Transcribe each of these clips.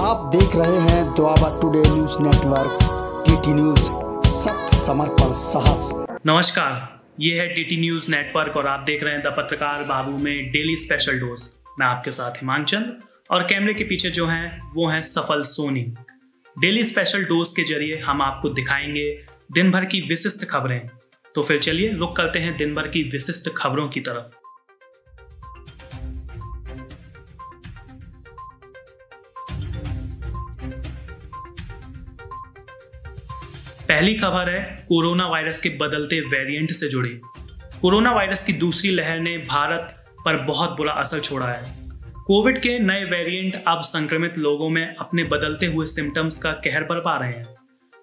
आप देख रहे हैं Doaba today news network TT news, सत्य समर्पण साहस। नमस्कार, ये है टीटी न्यूज नेटवर्क और आप देख रहे हैं द पत्रकार बाबू में डेली स्पेशल डोज। मैं आपके साथ हिमांचल और कैमरे के पीछे जो हैं वो हैं सफल सोनी। डेली स्पेशल डोज के जरिए हम आपको दिखाएंगे दिन भर की विशिष्ट खबरें। तो फिर चलिए रुक करते हैं दिन भर की विशिष्ट खबरों की तरफ। पहली खबर है कोरोना वायरस के बदलते वेरिएंट से जुड़ी। कोरोना वायरस की दूसरी लहर ने भारत पर बहुत बुरा असर छोड़ा है। कोविड के नए वेरिएंट अब संक्रमित लोगों में अपने बदलते हुए सिम्टम्स का कहर बरपा रहे हैं।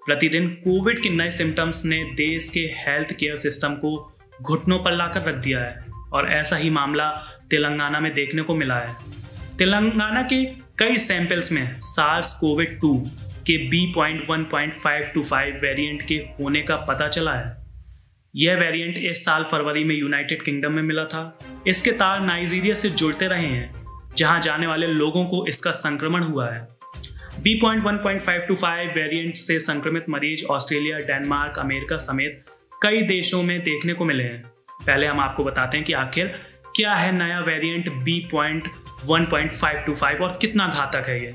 प्रतिदिन कोविड के नए सिम्टम्स ने देश के हेल्थ केयर सिस्टम को घुटनों पर लाकर रख दिया है और ऐसा ही मामला तेलंगाना में देखने को मिला है। तेलंगाना के कई सैंपल्स में SARS-CoV-2 के B.1.525 वेरिएंट के होने का पता चला है। यह वेरिएंट इस साल फरवरी में यूनाइटेड किंगडम में मिला था। इसके तार नाइजीरिया से जुड़ते रहे हैं, जहां जाने वाले लोगों को इसका संक्रमण हुआ है। B.1.525 वेरिएंट से संक्रमित मरीज ऑस्ट्रेलिया, डेनमार्क, अमेरिका समेत कई देशों में देखने को मिले हैं। पहले हम आपको बताते हैं कि आखिर क्या है नया वेरिएंट B.1.525 और कितना घातक है ये।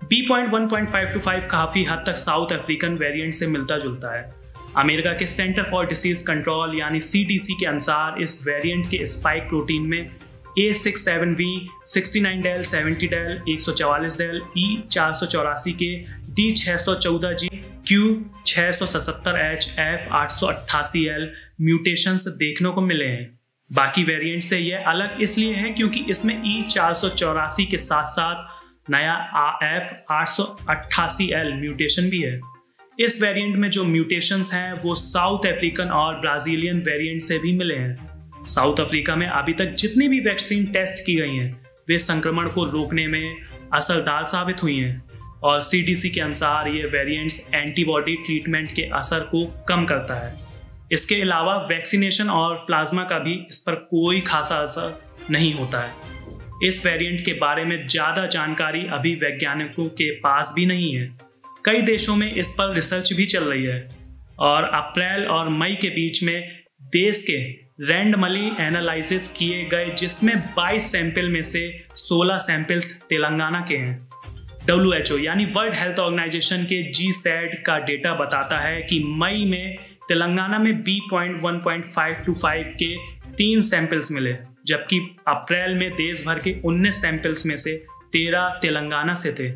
B.1.525 काफी हद तक साउथ अफ्रीकन वेरिएंट से मिलता जुलता है। अमेरिका के सेंटर फॉर डिसीज कंट्रोल यानी CDC के अनुसार इस वेरिएंट के स्पाइक प्रोटीन में A67V, 69del, 70del, 144del, E484 के D614G, Q677H, F888L म्यूटेशंस देखने को मिले हैं। बाकी वेरिएंट से यह अलग इसलिए है क्योंकि इसमें E484 के साथ साथ नया F888L म्यूटेशन भी है। इस वेरिएंट में जो म्यूटेशंस हैं वो साउथ अफ्रीकन और ब्राजीलियन वेरिएंट से भी मिले हैं। साउथ अफ्रीका में अभी तक जितनी भी वैक्सीन टेस्ट की गई हैं वे संक्रमण को रोकने में असरदार साबित हुई हैं और CDC के अनुसार ये वेरिएंट्स एंटीबॉडी ट्रीटमेंट के असर को कम करता है। इसके अलावा वैक्सीनेशन और प्लाज्मा का भी इस पर कोई खासा असर नहीं होता है। इस वेरिएंट के बारे में ज़्यादा जानकारी अभी वैज्ञानिकों के पास भी नहीं है। कई देशों में इस पर रिसर्च भी चल रही है और अप्रैल और मई के बीच में देश के रैंडमली एनालिसिस किए गए, जिसमें 22 सैंपल में से 16 सैंपल्स तेलंगाना के हैं। WHO यानी वर्ल्ड हेल्थ ऑर्गेनाइजेशन के GSAID का डेटा बताता है कि मई में तेलंगाना में B.1.525 के 3 सैंपल्स मिले, जबकि अप्रैल में देश भर के 19 सैंपल्स में से 13 तेलंगाना से थे।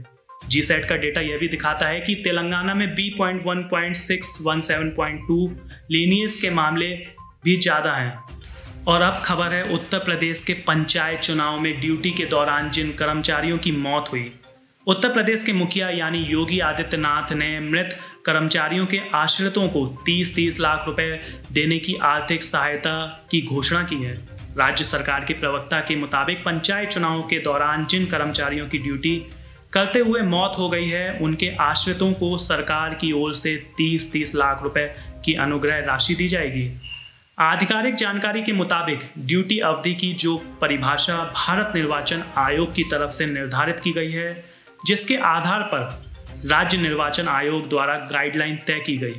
GSAID का डेटा यह भी दिखाता है कि तेलंगाना में B.1.617.2 लीनियस के मामले भी ज़्यादा हैं। और अब खबर है उत्तर प्रदेश के पंचायत चुनाव में ड्यूटी के दौरान जिन कर्मचारियों की मौत हुई। उत्तर प्रदेश के मुखिया यानी योगी आदित्यनाथ ने मृत कर्मचारियों के आश्रितों को 30-30 लाख रुपए देने की आर्थिक सहायता की घोषणा की है। राज्य सरकार के प्रवक्ता के मुताबिक पंचायत चुनाव के दौरान जिन कर्मचारियों की ड्यूटी करते हुए मौत हो गई है उनके आश्रितों को सरकार की ओर से 30-30 लाख रुपए की अनुग्रह राशि दी जाएगी। आधिकारिक जानकारी के मुताबिक ड्यूटी अवधि की जो परिभाषा भारत निर्वाचन आयोग की तरफ से निर्धारित की गई है, जिसके आधार पर राज्य निर्वाचन आयोग द्वारा गाइडलाइन तय की गई,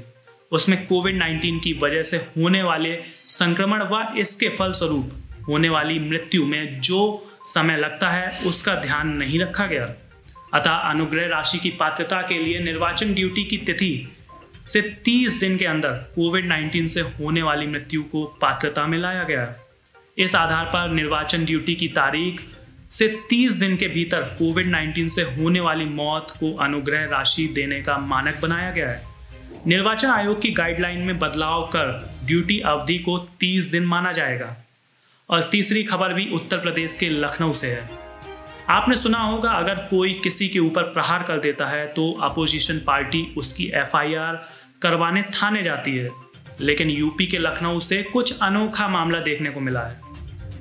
उसमें कोविड-19 की वजह से होने वाले संक्रमण व इसके फलस्वरूप होने वाली मृत्यु में जो समय लगता है उसका ध्यान नहीं रखा गया। अतः अनुग्रह राशि की पात्रता के लिए निर्वाचन ड्यूटी की तिथि से 30 दिन के अंदर कोविड-19 से होने वाली मृत्यु को पात्रता में लाया गया। इस आधार पर निर्वाचन ड्यूटी की तारीख से 30 दिन के भीतर कोविड-19 से होने वाली मौत को अनुग्रह राशि देने का मानक बनाया गया है। निर्वाचन आयोग की गाइडलाइन में बदलाव कर ड्यूटी अवधि को 30 दिन माना जाएगा। और तीसरी खबर भी उत्तर प्रदेश के लखनऊ से है। आपने सुना होगा, अगर कोई किसी के ऊपर प्रहार कर देता है तो अपोजिशन पार्टी उसकी FIR करवाने थाने जाती है, लेकिन यूपी के लखनऊ से कुछ अनोखा मामला देखने को मिला है।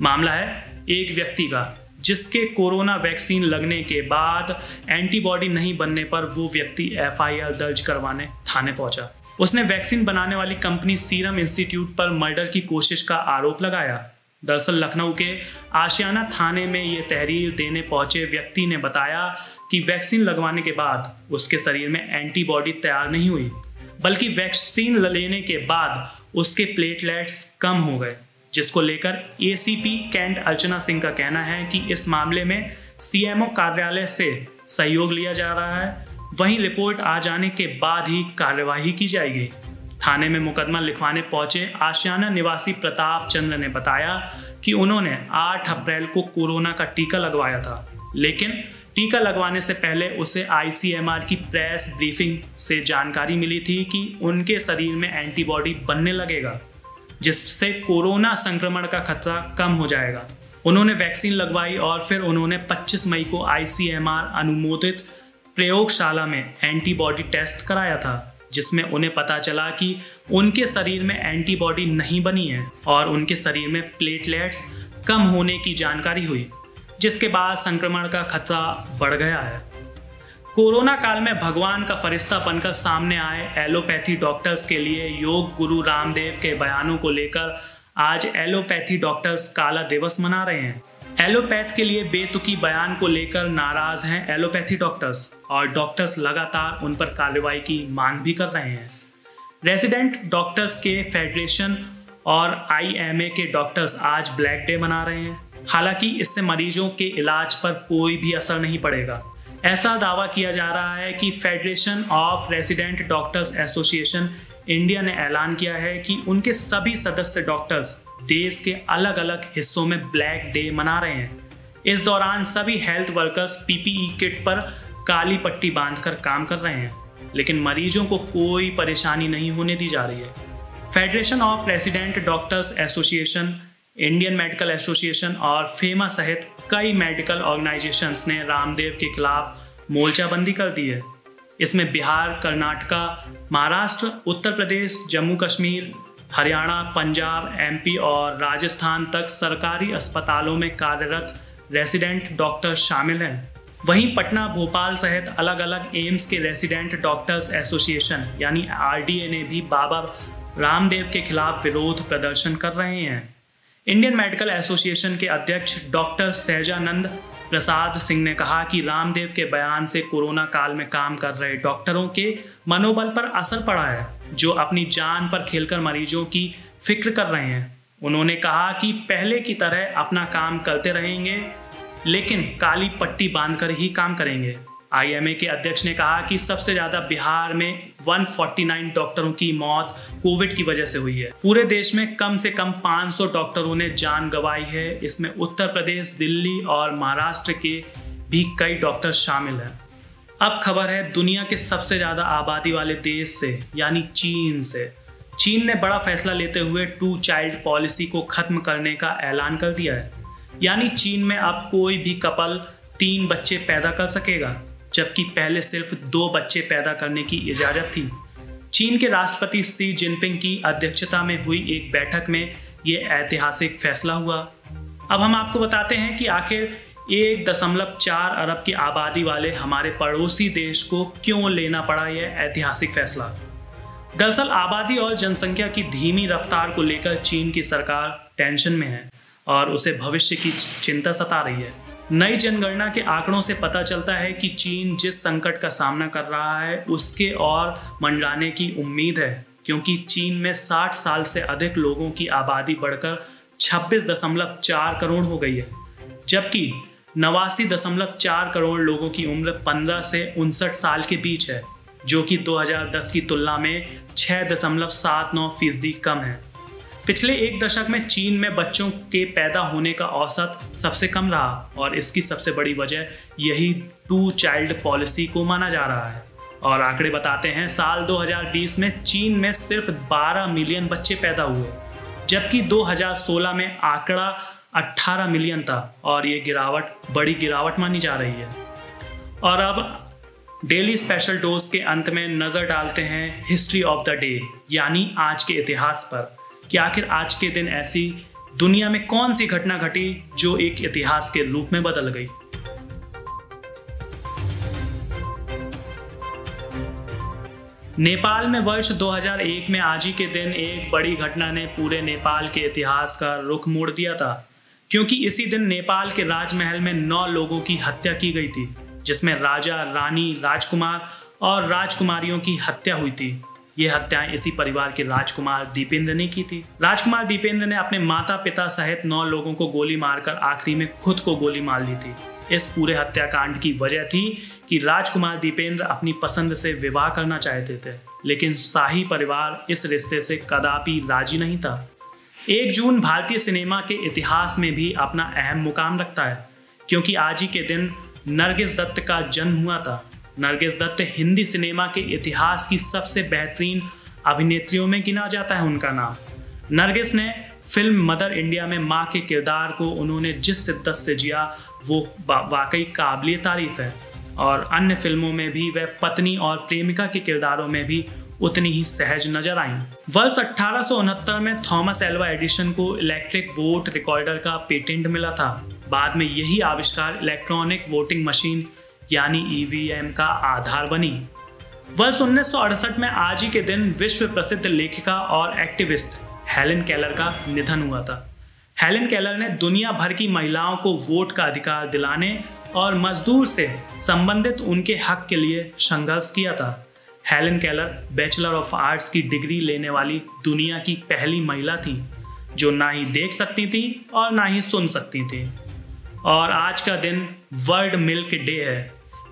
मामला है एक व्यक्ति का, जिसके कोरोना वैक्सीन लगने के बाद एंटीबॉडी नहीं बनने पर वो व्यक्ति FIR दर्ज करवाने थाने पहुंचा। उसने वैक्सीन बनाने वाली कंपनी सीरम इंस्टीट्यूट पर मर्डर की कोशिश का आरोप लगाया। दरअसल लखनऊ के आशियाना थाने में ये तहरीर देने पहुंचे व्यक्ति ने बताया कि वैक्सीन लगवाने के बाद उसके शरीर में एंटीबॉडी तैयार नहीं हुई, बल्कि वैक्सीन लेने के बाद उसके प्लेटलेट्स कम हो गए, जिसको लेकर एसीपी कैंट अर्चना सिंह का कहना है कि इस मामले में सीएमओ कार्यालय से सहयोग लिया जा रहा है। वहीं रिपोर्ट आ जाने के बाद ही कार्यवाही की जाएगी। थाने में मुकदमा लिखवाने पहुंचे आशियाना निवासी प्रताप चंद्र ने बताया कि उन्होंने 8 अप्रैल को कोरोना का टीका लगवाया था, लेकिन टीका लगवाने से पहले उसे आईसीएमआर की प्रेस ब्रीफिंग से जानकारी मिली थी कि उनके शरीर में एंटीबॉडी बनने लगेगा, जिससे कोरोना संक्रमण का खतरा कम हो जाएगा। उन्होंने वैक्सीन लगवाई और फिर उन्होंने 25 मई को आईसीएमआर अनुमोदित प्रयोगशाला में एंटीबॉडी टेस्ट कराया था, जिसमें उन्हें पता चला कि उनके शरीर में एंटीबॉडी नहीं बनी है और उनके शरीर में प्लेटलेट्स कम होने की जानकारी हुई, जिसके बाद संक्रमण का खतरा बढ़ गया है। कोरोना काल में भगवान का फरिश्ता बनकर सामने आए एलोपैथी डॉक्टर्स के लिए योग गुरु रामदेव के बयानों को लेकर आज एलोपैथी डॉक्टर्स काला दिवस मना रहे हैं। एलोपैथ के लिए बेतुकी बयान को लेकर नाराज हैं एलोपैथी डॉक्टर्स और डॉक्टर्स लगातार उन पर कार्रवाई की मांग भी कर रहे हैं। रेजिडेंट डॉक्टर्स के फेडरेशन और आईएमए के डॉक्टर्स आज ब्लैक डे मना रहे हैं। हालांकि इससे मरीजों के इलाज पर कोई भी असर नहीं पड़ेगा। ऐसा दावा किया जा रहा है कि federation of resident doctors association India ने ऐलान किया है कि उनके सभी सदस्य डॉक्टर्स देश के अलग अलग हिस्सों में ब्लैक डे मना रहे हैं। इस दौरान सभी हेल्थ वर्कर्स पीपीई किट पर काली पट्टी बांधकर काम कर रहे हैं, लेकिन मरीजों को कोई परेशानी नहीं होने दी जा रही है। Federation of resident doctors association, Indian medical association और फेमा सहित कई मेडिकल ऑर्गेनाइजेशंस ने रामदेव के खिलाफ मोर्चाबंदी कर दी है। इसमें बिहार, कर्नाटका, महाराष्ट्र, उत्तर प्रदेश, जम्मू कश्मीर, हरियाणा, पंजाब, एमपी और राजस्थान तक सरकारी अस्पतालों में कार्यरत रेजिडेंट डॉक्टर शामिल हैं। वहीं पटना, भोपाल सहित अलग अलग एम्स के रेजिडेंट डॉक्टर्स एसोसिएशन यानी आरडीए ने भी बाबा रामदेव के खिलाफ विरोध प्रदर्शन कर रहे हैं। इंडियन मेडिकल एसोसिएशन के अध्यक्ष डॉक्टर सहजानंद प्रसाद सिंह ने कहा कि रामदेव के बयान से कोरोना काल में काम कर रहे डॉक्टरों के मनोबल पर असर पड़ा है, जो अपनी जान पर खेलकर मरीजों की फिक्र कर रहे हैं। उन्होंने कहा कि पहले की तरह अपना काम करते रहेंगे, लेकिन काली पट्टी बांधकर ही काम करेंगे। आईएमए के अध्यक्ष ने कहा कि सबसे ज्यादा बिहार में 149 डॉक्टरों की मौत कोविड की वजह से हुई है। पूरे देश में कम से कम 500 डॉक्टरों ने जान गंवाई है। इसमें उत्तर प्रदेश, दिल्ली और महाराष्ट्र के भी कई डॉक्टर शामिल हैं। अब खबर है दुनिया के सबसे ज्यादा आबादी वाले देश से यानी चीन से। चीन ने बड़ा फैसला लेते हुए 2 चाइल्ड पॉलिसी को खत्म करने का ऐलान कर दिया है। यानी चीन में अब कोई भी कपल 3 बच्चे पैदा कर सकेगा, जबकि पहले सिर्फ 2 बच्चे पैदा करने की इजाजत थी। चीन के राष्ट्रपति शी जिनपिंग की अध्यक्षता में हुई एक बैठक में ये ऐतिहासिक फैसला हुआ। अब हम आपको बताते हैं कि आखिर 1.4 अरब की आबादी वाले हमारे पड़ोसी देश को क्यों लेना पड़ा यह ऐतिहासिक फैसला। दरअसल आबादी और जनसंख्या की धीमी रफ्तार को लेकर चीन की सरकार टेंशन में है और उसे भविष्य की चिंता सता रही है। नई जनगणना के आंकड़ों से पता चलता है कि चीन जिस संकट का सामना कर रहा है उसके और मंडराने की उम्मीद है, क्योंकि चीन में 60 साल से अधिक लोगों की आबादी बढ़कर 26.4 करोड़ हो गई है, जबकि 89.4 करोड़ लोगों की उम्र 15 से 59 साल के बीच है, जो कि 2010 की तुलना में 6.79% कम है। पिछले 1 दशक में चीन में बच्चों के पैदा होने का औसत सबसे कम रहा और इसकी सबसे बड़ी वजह यही 2 चाइल्ड पॉलिसी को माना जा रहा है। और आंकड़े बताते हैं साल 2020 में चीन में सिर्फ 12 मिलियन बच्चे पैदा हुए, जबकि 2016 में आंकड़ा 18 मिलियन था और ये बड़ी गिरावट मानी जा रही है। और अब डेली स्पेशल डोज के अंत में नजर डालते हैं हिस्ट्री ऑफ द डे यानी आज के इतिहास पर, कि आखिर आज के दिन ऐसी दुनिया में कौन सी घटना घटी जो एक इतिहास के रूप में बदल गई। नेपाल में वर्ष 2001 में आज ही के दिन एक बड़ी घटना ने पूरे नेपाल के इतिहास का रुख मोड़ दिया था, क्योंकि इसी दिन नेपाल के राजमहल में 9 लोगों की हत्या की गई थी, जिसमें राजा, रानी, राजकुमार और राजकुमारियों की हत्या हुई थी। ये हत्याएं इसी परिवार के राजकुमार दीपेंद्र ने की थी। राजकुमार दीपेंद्र ने अपने माता पिता सहित 9 लोगों को गोली मारकर आखिरी में खुद को गोली मार ली थी। इस पूरे हत्याकांड की वजह थी कि राजकुमार दीपेंद्र अपनी पसंद से विवाह करना चाहते थे, लेकिन शाही परिवार इस रिश्ते से कदापि राजी नहीं था। 1 जून भारतीय सिनेमा के इतिहास में भी अपना अहम मुकाम रखता है, क्योंकि आज ही के दिन नरगिस दत्त का जन्म हुआ था। नरगिस दत्त हिंदी सिनेमा के इतिहास की सबसे बेहतरीन अभिनेत्रियों में गिना जाता है उनका नाम। नरगिस ने फिल्म मदर इंडिया में माँ के किरदार को उन्होंने जिस शिद्दत से जिया वो वाकई काबिले तारीफ है, और अन्य फिल्मों में भी वह पत्नी और प्रेमिका के किरदारों में भी उतनी ही सहज नजर आईं। वर्ष 1869 में थॉमस एल्वा एडिसन को इलेक्ट्रिक वोट रिकॉर्डर का पेटेंट मिला था। बाद में यही आविष्कार इलेक्ट्रॉनिक वोटिंग मशीन यानी ईवीएम का आधार बनी। वर्ष 1968 में आज ही के दिन विश्व प्रसिद्ध लेखिका और एक्टिविस्ट हेलेन केलर का निधन हुआ था। हेलेन केलर ने दुनिया भर की महिलाओं को वोट का अधिकार दिलाने और मजदूर से संबंधित उनके हक के लिए संघर्ष किया था। Helen Keller bachelor of arts की डिग्री लेने वाली दुनिया की पहली महिला थी, जो ना ही देख सकती थी और ना ही सुन सकती थी। और आज का दिन वर्ल्ड मिल्क डे है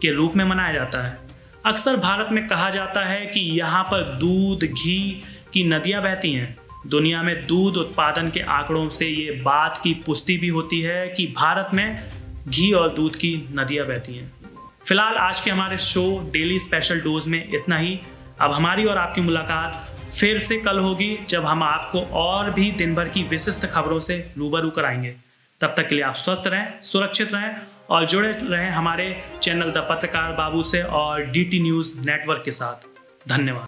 के रूप में मनाया जाता है। अक्सर भारत में कहा जाता है कि यहाँ पर दूध, घी की नदियाँ बहती हैं। दुनिया में दूध उत्पादन के आंकड़ों से ये बात की पुष्टि भी होती है कि भारत में घी और दूध की नदियाँ बहती हैं। फिलहाल आज के हमारे शो डेली स्पेशल डोज में इतना ही। अब हमारी और आपकी मुलाकात फिर से कल होगी, जब हम आपको और भी दिन भर की विशिष्ट खबरों से रूबरू कराएंगे। तब तक के लिए आप स्वस्थ रहें, सुरक्षित रहें और जुड़े रहें हमारे चैनल द पत्रकार बाबू से और DT न्यूज़ नेटवर्क के साथ। धन्यवाद।